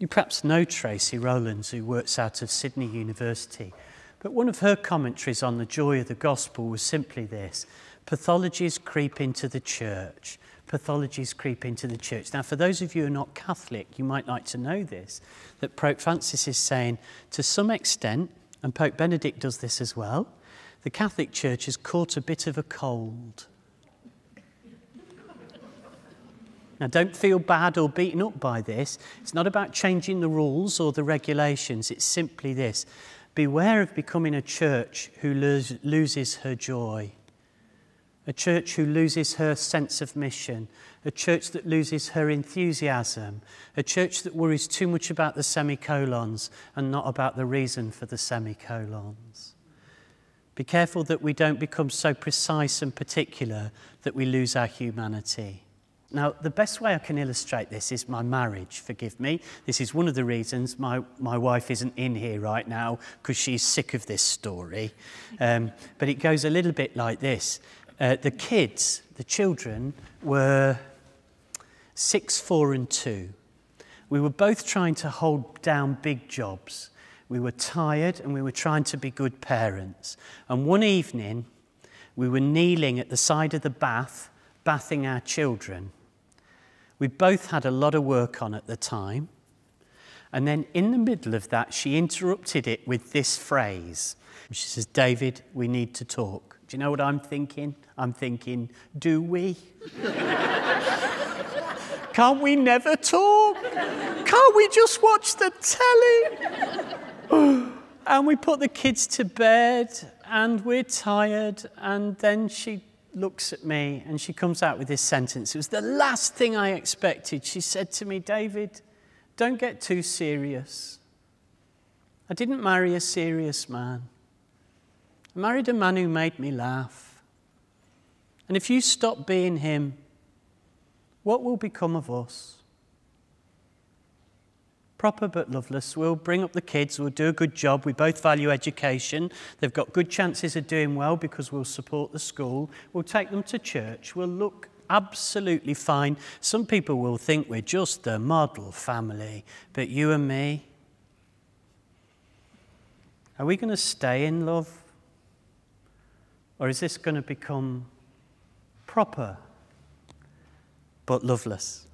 You perhaps know Tracy Rowlands, who works out of Sydney University, but one of her commentaries on the joy of the gospel was simply this: pathologies creep into the church. Pathologies creep into the church. Now, for those of you who are not Catholic, you might like to know this, that Pope Francis is saying, to some extent, and Pope Benedict does this as well, the Catholic Church has caught a bit of a cold. Now, don't feel bad or beaten up by this. It's not about changing the rules or the regulations. It's simply this: beware of becoming a church who loses her joy. A church who loses her sense of mission, a church that loses her enthusiasm, a church that worries too much about the semicolons and not about the reason for the semicolons. Be careful that we don't become so precise and particular that we lose our humanity. Now, the best way I can illustrate this is my marriage, forgive me. This is one of the reasons my wife isn't in here right now, because she's sick of this story. But it goes a little bit like this. The children were 6, 4 and 2. We were both trying to hold down big jobs. We were tired and we were trying to be good parents. And one evening, we were kneeling at the side of the bath, bathing our children. We both had a lot of work on at the time. And then in the middle of that, she interrupted it with this phrase. She says, "David, we need to talk." Do you know what I'm thinking? I'm thinking, do we? Can't we never talk? Can't we just watch the telly? And we put the kids to bed and we're tired, and then she looks at me and she comes out with this sentence. It was the last thing I expected. She said to me, "David, don't get too serious. I didn't marry a serious man. I married a man who made me laugh. And if you stop being him, what will become of us? Proper but loveless. We'll bring up the kids. We'll do a good job. We both value education. They've got good chances of doing well because we'll support the school. We'll take them to church. We'll look absolutely fine. Some people will think we're just the model family. But you and me, are we going to stay in love? Or is this going to become proper but loveless?"